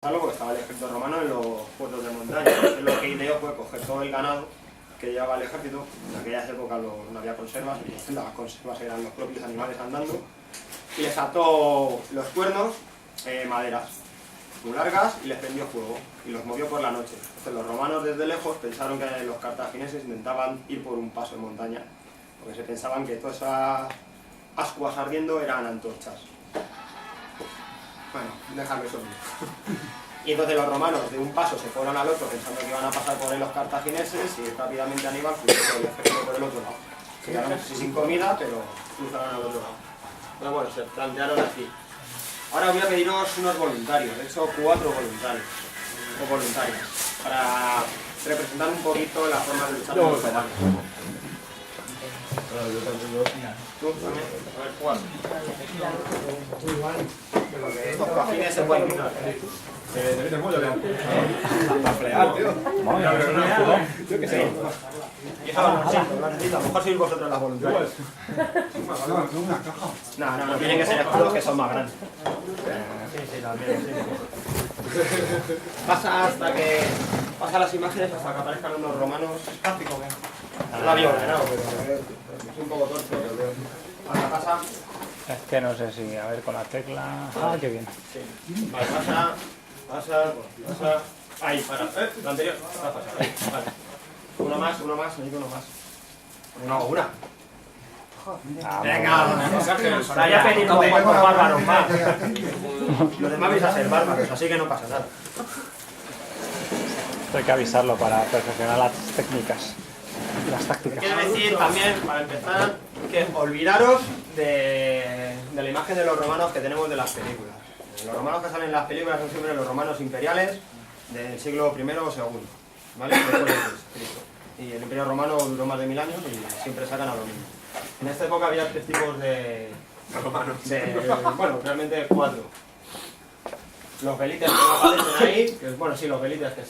Porque estaba el ejército romano en los puertos de montaña. Entonces lo que ideó fue coger todo el ganado que llevaba el ejército. En aquellas épocas no había conservas, y las conservas eran los propios animales andando, y les ató los cuernos, maderas muy largas, y les prendió fuego y los movió por la noche. Entonces los romanos desde lejos pensaron que los cartagineses intentaban ir por un paso de montaña, porque se pensaban que todas esas ascuas ardiendo eran antorchas. Bueno, déjame eso. Y entonces los romanos de un paso se fueron al otro pensando que iban a pasar por ahí los cartagineses, y rápidamente Aníbal cruzó el ejército por el otro lado. Quedaron sin comida, pero cruzaron al otro lado. Pero bueno, se plantearon así. Ahora voy a pediros unos voluntarios, de hecho 4 voluntarios o voluntarias, para representar un poquito la forma de luchar con los romanos. ¿Tú también? A ver, Juan. Estos cojines se pueden quitar. Te metes mucho, para fregar, tío. Yo qué sé. Y eso lo necesito, a lo mejor sois vosotros las voluntarias. No, tienen que ser escudos que son más grandes. Sí, también. Pasa hasta que... Pasa las imágenes hasta que aparezcan unos romanos. Gráfico, ¿qué? La viola, ¿no? Pero es un poco torpe, pero veo. Ahora pasa... Es que no sé si, a ver, con la tecla... Ah, qué bien. Sí. Vale, pasa... Ahí, para. Lo anterior. Va a pasar, ahí. Vale. Uno más, necesito uno más. Una. Venga, vaya pedido por bárbaros más. Los demás vais a ser bárbaros, así que no pasa nada. Esto hay que avisarlo para perfeccionar las técnicas y las tácticas. Quiero decir también, para empezar, que olvidaros de la imagen de los romanos que tenemos de las películas. Los romanos que salen en las películas son siempre los romanos imperiales del siglo I o II, ¿vale? Después de Cristo. Y el imperio romano duró más de 1000 años y siempre sacan a lo mismo. En esta época había 3 tipos de romanos. Bueno, realmente 4. Los velites que no aparecen ahí, que, bueno, sí, los velites, que es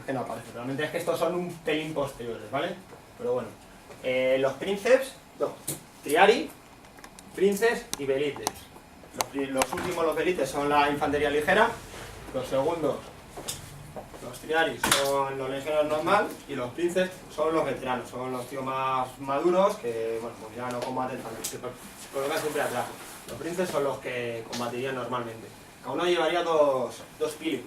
que no aparecen. Realmente es que estos son un pelín posteriores, ¿vale? Pero bueno. Los princeps, triari, princes y velites. Los últimos, los velites, son la infantería ligera. Los segundos, los triaris, son los legionarios normal. Y los princes son los veteranos, son los tíos más maduros que, bueno, pues ya no combaten tanto, se colocan siempre atrás. Los princes son los que combatirían normalmente. Cada uno llevaría dos pilum.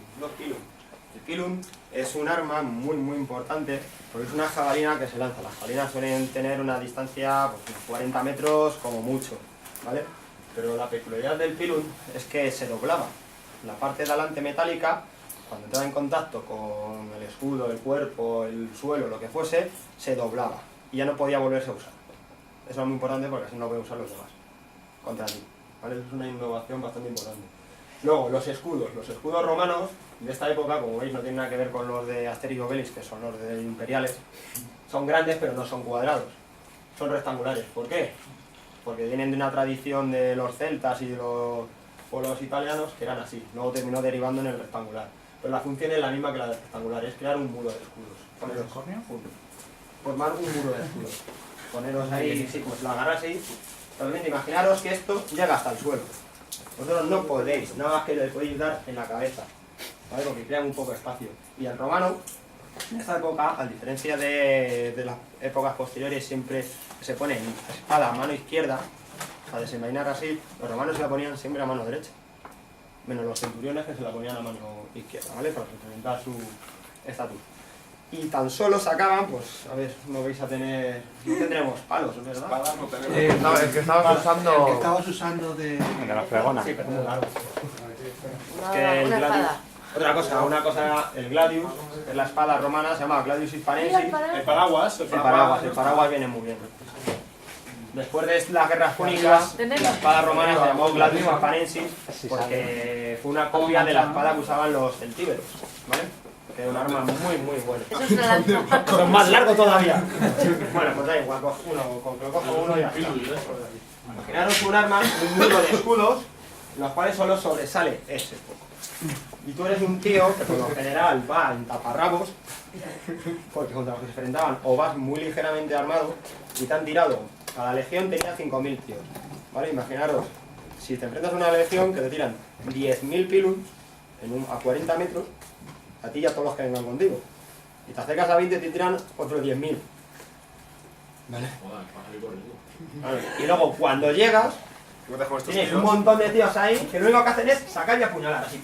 El pilum es un arma muy importante porque es una jabalina que se lanza. Las jabalinas suelen tener una distancia, pues, 40 metros como mucho, ¿vale? Pero la peculiaridad del pilum es que se doblaba. La parte de adelante metálica, cuando entraba en contacto con el escudo, el cuerpo, el suelo, lo que fuese, se doblaba y ya no podía volverse a usar. Eso es muy importante porque así no puede usar los demás contra ti, ¿vale? Es una innovación bastante importante. Luego, los escudos romanos de esta época, como veis, no tienen nada que ver con los de Asterix y Obelix, que son los de imperiales. Son grandes, pero no son cuadrados, son rectangulares. ¿Por qué? Porque vienen de una tradición de los celtas y de los pueblos italianos que eran así. Luego terminó derivando en el rectangular. Pero la función es la misma que la del rectangular, es crear un muro de escudos. Poneros juntos. Formar un muro de escudos. Poneros ahí, sí, como si lo agarraseis. Realmente imaginaros que esto llega hasta el suelo. Vosotros no podéis, nada más que le podéis dar en la cabeza, ¿vale? Porque crean un poco de espacio. Y el romano, en esta época, a diferencia de las épocas posteriores, siempre se pone espada a mano izquierda, o sea, desenvainar así. Los romanos se la ponían siempre a mano derecha, menos los centuriones que se la ponían a mano izquierda, ¿vale? Para representar su estatus. Y tan solo sacaban, pues, a ver, no vais a tener... No tendremos palos, ¿verdad? Espadas no tenemos. No, el que estabas usando... El que estabas usando de la fregona. Sí, pero muy largo. Es que el gladius... Una cosa, el gladius, que es la espada romana, se llama gladius hispanensis. El paraguas. El paraguas viene muy bien. Después de las guerras púnicas, la espada romana se llamó gladius hispanensis porque fue una copia de la espada que usaban los celtíberos, ¿vale? Que es un arma muy buena. Eso es una lanza. Son más largo todavía. Bueno, pues da igual, cojo uno y ya está. Imaginaros un arma, un muro de escudos, los cuales solo sobresale ese poco. Y tú eres un tío que por lo general va en taparrabos, porque contra los que se enfrentaban o vas muy ligeramente armado y te han tirado. Cada legión tenía 5000 tíos, ¿vale? Imaginaros, si te enfrentas a una legión que te tiran 10.000 pilums, a 40 metros, a ti y a todos los que vengan contigo. Y te acercas a 20 y te tiran otros 10.000. ¿Vale? Vale. Y luego cuando llegas, tienes un montón de tíos ahí que lo único que hacen es sacar y apuñalar, así,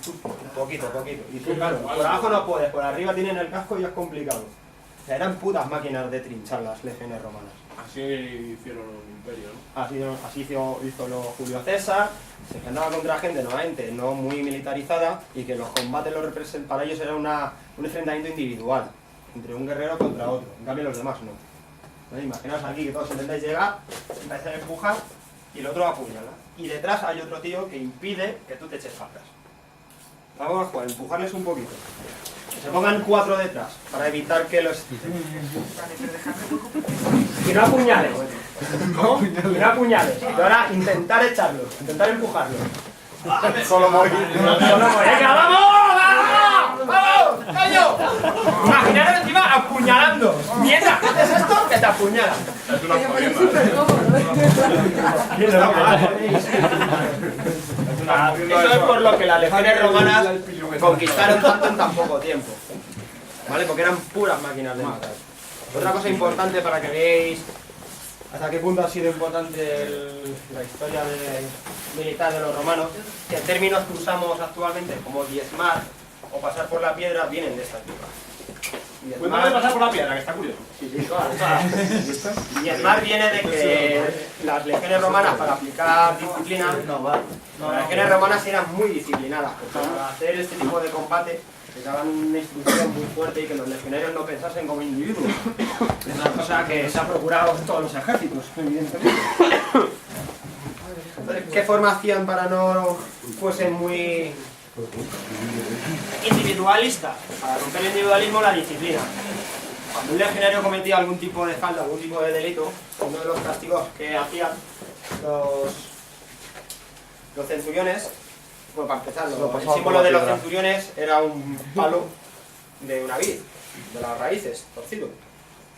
poquito. Y tú, claro, por abajo no puedes, por arriba tienen el casco y es complicado. O sea, eran putas máquinas de trinchar las legiones romanas. Así hicieron el imperio, ¿no? Así hizo Julio César, se enfrentaba contra gente nuevamente no muy militarizada y que los combates para ellos era un enfrentamiento individual, entre un guerrero contra otro, en cambio los demás no. ¿Vale? Imaginaos aquí que todos intentáis llegar, empezáis a empujar y el otro apuñala. Y detrás hay otro tío que impide que tú te eches para atrás. Vamos a jugar, empujarles un poquito. Que se pongan 4 detrás, para evitar que los... Y no apuñales. ¿No? Y no apuñales. Y ahora intentar echarlos, intentar empujarlos. Solo morir. ¡Venga, vamos! ¡Vamos! ¡Caño! Imaginaros encima apuñalando. Mientras que haces esto, que te apuñalan. Es una Eso es por lo que las legiones romanas conquistaron tanto en tan poco tiempo. ¿Vale? Porque eran puras máquinas de matar. Otra cosa importante para que veáis hasta qué punto ha sido importante la historia militar de los romanos, que términos que usamos actualmente como diezmar o pasar por la piedra vienen de esta época. Pues no pasar por la piedra, que está curioso. Sí, todas. Diezmar viene de que las legiones romanas, para aplicar disciplina, las legiones romanas eran muy disciplinadas, porque para hacer este tipo de combate les daban una instrucción muy fuerte y que los legionarios no pensasen como individuos. Es una cosa que se ha procurado en todos los ejércitos, evidentemente. Entonces, ¿qué forma hacían para no fuesen muy individualistas? Para romper el individualismo, la disciplina. Cuando un legionario cometía algún tipo de falta, algún tipo de delito, uno de los castigos que hacían los centuriones, bueno, para empezar, el símbolo de los centuriones era un palo de una vid, de las raíces, torcido.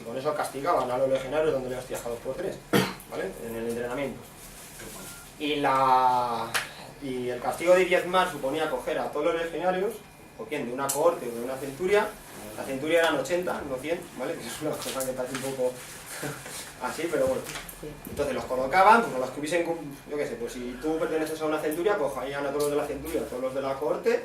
Y con eso castigaban a los legionarios donde les hostia 2×3, ¿vale? En el entrenamiento. Y el castigo de diezmar suponía coger a todos los legionarios, o bien de una cohorte o de una centuria. La centuria eran 80, no 100, ¿vale? Que es una cosa que parece un poco así, pero bueno. Entonces los colocaban, pues a los que hubiesen, yo qué sé, pues si tú perteneces a una centuria, cogían a todos los de la centuria, a todos los de la cohorte,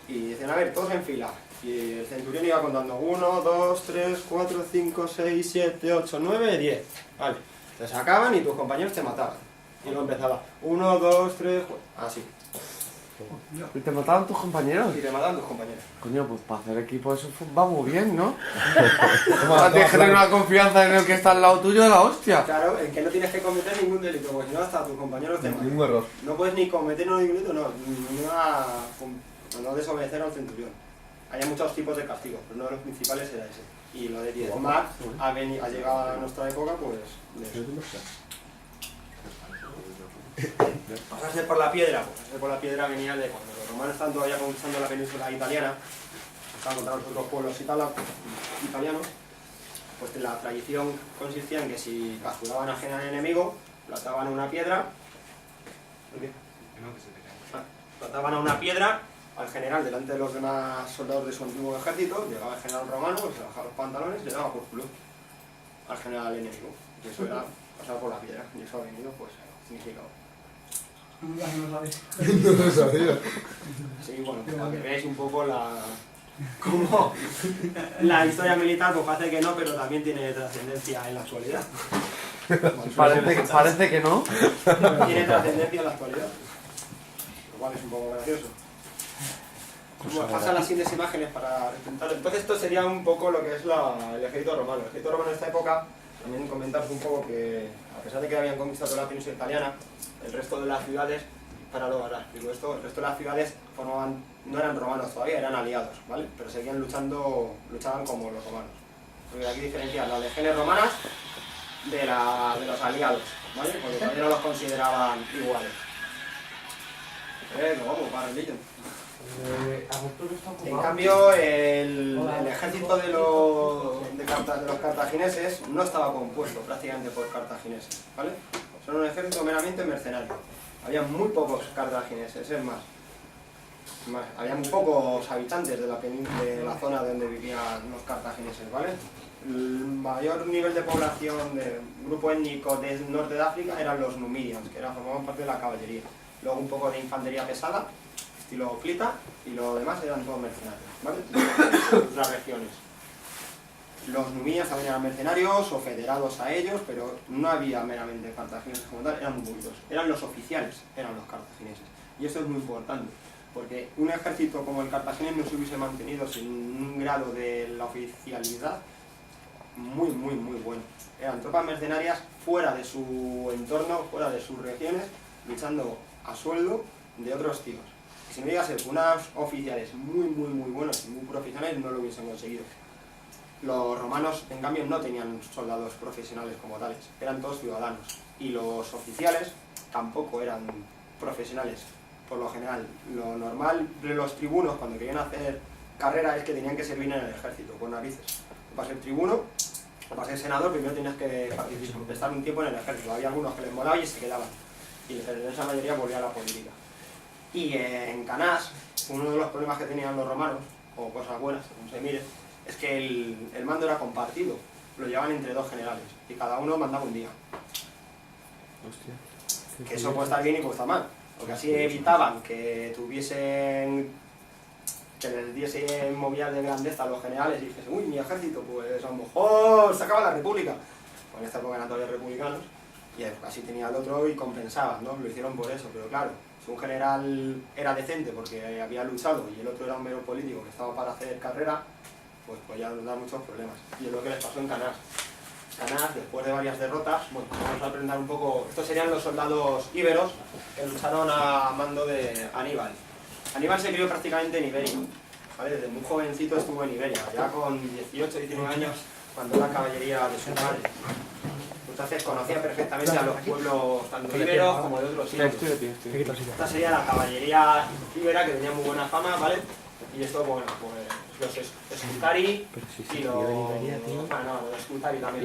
y decían, a ver, todos en fila. Y el centurión iba contando 1, 2, 3, 4, 5, 6, 7, 8, 9, 10. Vale, te sacaban y tus compañeros te mataban. Y luego empezaba 1, 2, 3, 4, así. ¿Y te mataban tus compañeros? Y te mataban tus compañeros. Coño, pues para hacer equipo eso va muy bien, ¿no? Tienes que tener una confianza en el que está al lado tuyo de la hostia. Claro, en que no tienes que cometer ningún delito, porque si no hasta tus compañeros te matan. Ningún error. No puedes ni cometer ningún delito, no desobedecer al centurión. Hay muchos tipos de castigos, pero uno de los principales era ese. Y lo de diezmar ha llegado a nuestra época, pues de eso. Pasarse por la piedra, pues pasarse por la piedra venía de cuando los romanos están todavía conquistando la península italiana, estaban contra los otros pueblos italianos, pues la tradición consistía en que si capturaban a al enemigo, lo ataban a una piedra, lo ataban a una piedra al general delante de los demás soldados de su antiguo ejército, llegaba el general romano, se bajaba los pantalones y le daba por culo al general enemigo. Y eso era pasar por la piedra, y eso ha venido pues significado. No lo sabes. No lo sabía. Sí, bueno, para que veáis un poco cómo la historia militar pues parece que no, pero también tiene trascendencia en la actualidad. Parece que no. Tiene trascendencia en la actualidad. Lo cual es un poco gracioso. Bueno, pasan las siguientes imágenes para representar. Entonces esto sería un poco lo que es el ejército romano. El ejército romano en esta época, también comentaros un poco que, a pesar de que habían conquistado la península italiana, el resto de las ciudades, digo esto, el resto de las ciudades no eran romanos todavía, eran aliados, ¿vale? Pero seguían luchaban como los romanos. Porque aquí diferencian las legiones romanas de los aliados, ¿vale? Porque todavía no los consideraban iguales. Vamos, para el Legion. En cambio, el ejército de los cartagineses no estaba compuesto prácticamente por cartagineses, ¿vale? Son un ejército meramente mercenario. Había muy pocos cartagineses, es más. había muy pocos habitantes de la zona donde vivían los cartagineses, ¿vale? El mayor nivel de población del grupo étnico del norte de África eran los numidians, que formaban parte de la caballería. Luego un poco de infantería pesada, estilo clita, y lo demás eran todos mercenarios, ¿vale? Otras regiones. Los numidians también eran mercenarios o federados a ellos, pero no había meramente cartagineses como tal, eran muy poquitos. Eran los oficiales, eran los cartagineses. Y esto es muy importante, porque un ejército como el cartaginés no se hubiese mantenido sin un grado de la oficialidad muy bueno. Eran tropas mercenarias fuera de su entorno, fuera de sus regiones, luchando a sueldo de otros tíos. Y si no llegase unos oficiales muy buenos y muy profesionales, no lo hubiesen conseguido. Los romanos, en cambio, no tenían soldados profesionales como tales, eran todos ciudadanos. Y los oficiales tampoco eran profesionales, por lo general. Lo normal de los tribunos, cuando querían hacer carrera, es que tenían que servir en el ejército, por narices. Para ser tribuno o para ser senador, primero tenías que estar un tiempo en el ejército. Había algunos que les molaba y se quedaban. Y en esa mayoría volvía a la política. Y en Canás, uno de los problemas que tenían los romanos, o cosas buenas, según se mire, es que el mando era compartido, lo llevaban entre dos generales y cada uno mandaba un día. Hostia. Que eso puede estar bien y puede estar mal, porque así evitaban que les diese movidas de grandeza a los generales y dijesen, uy, mi ejército, pues a lo mejor se acaba la república. Pues en esta época eran todavía republicanos y así tenía el otro y compensaban, ¿no? Lo hicieron por eso, pero claro, si un general era decente porque había luchado y el otro era un mero político que estaba para hacer carrera, pues podía dar muchos problemas. Y es lo que les pasó en Canás. Canás, después de varias derrotas, bueno, vamos a aprender un poco, estos serían los soldados íberos que lucharon a mando de Aníbal. Aníbal se crió prácticamente en Iberia, ¿vale? Desde muy jovencito estuvo en Iberia, ya con 18, 19 años, cuando era caballería de su padre. Entonces conocía perfectamente a los pueblos tanto íberos como de otros sitios. Esta sería la caballería íbera, que tenía muy buena fama, ¿vale? Y esto, bueno, pues los Scutari y los... Bueno, los Scutari también.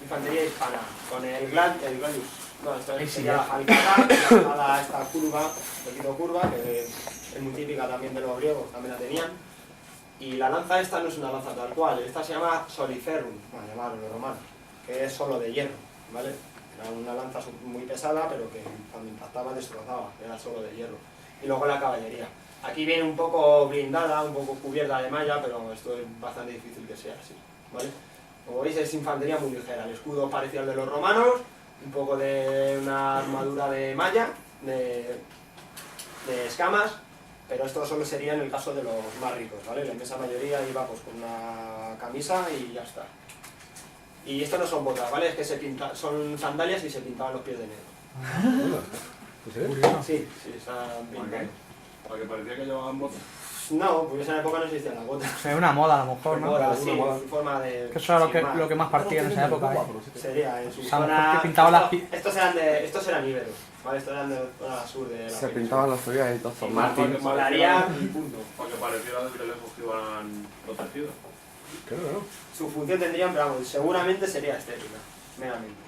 Infantería hispana, con el Gladius. No, esto sería la Jalcata, la esta curva, un poquito curva, que es muy típica también de los griegos, también la tenían. Y la lanza esta no es una lanza tal cual, esta se llama Soliferum, bueno, llamaron los romanos, que es solo de hierro, ¿vale? Era una lanza muy pesada, pero que cuando impactaba destrozaba, era solo de hierro. Y luego la caballería. Aquí viene un poco blindada, un poco cubierta de malla, pero esto es bastante difícil que sea así, ¿vale? Como veis es infantería muy ligera, el escudo parecía el de los romanos, un poco de una armadura de malla, de escamas, pero esto solo sería en el caso de los más ricos, ¿vale? La inmensa mayoría iba pues con una camisa y ya está. Y esto no son botas, ¿vale? Es que son sandalias y se pintaban los pies de negro. Sí, están pintados. Porque parecía que llevaban botas. No, porque en esa época no existían las botas. O sea, una moda a lo mejor, ¿no? Moda, sí, en forma de... Que eso era lo que más partía en esa época, ¿eh? Sería en su O sea, zona... que pintaban las... Estos eran íberos, ¿vale? Estos eran de zona sur de la Se pintaban las ferias y todo. Sí, Martín, molaría y punto. Para que pareciera que les iban protegidos. Claro. Su función tendrían, pero vamos, seguramente sería estética, meramente.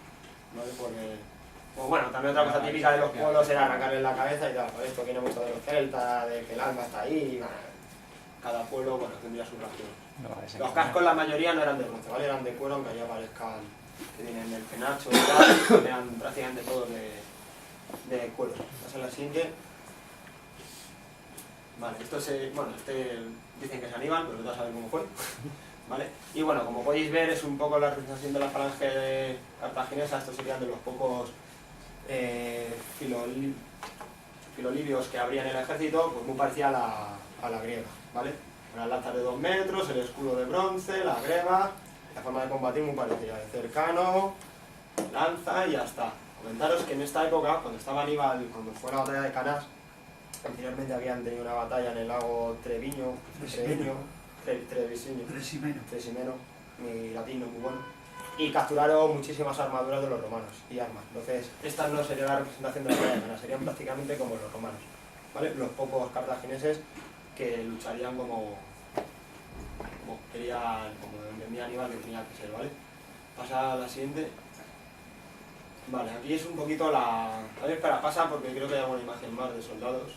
¿Vale? Porque... Pues bueno, también otra cosa típica de los pueblos era arrancarle la cabeza y tal, por esto viene mucho de los celtas, de que el alma está ahí, bueno, cada pueblo, bueno, tendría su ración. Los cascos la mayoría no eran de bronce, ¿vale? Eran de cuero, aunque ya parezcan que tienen el penacho y tal, eran prácticamente todos de cuero. Esa es la siguiente. Vale, este dicen que es Aníbal, pero no saben cómo fue. ¿Vale? Y bueno, como podéis ver, es un poco la representación de la falange cartaginesa. Estos serían de los pocos filolibios que habría en el ejército, pues muy parecida a la griega, ¿vale? Unas lanzas de 2 metros, el escudo de bronce, la greba, la forma de combatir muy parecida, de cercano, lanza y ya está. Comentaros que en esta época, cuando estaba Aníbal, cuando fue la batalla de Canás, anteriormente habían tenido una batalla en el lago Treviño, Tresimeno, mi latino muy bueno, y capturaron muchísimas armaduras de los romanos y armas. Entonces, esta no sería la representación de la batalla de Canás, serían prácticamente como los romanos, ¿vale? Los pocos cartagineses que lucharían como entendía Aníbal que tenía que ser, ¿vale? Pasa a la siguiente. Vale, aquí es un poquito la... A ver, espera, pasa porque creo que hay alguna imagen más de soldados.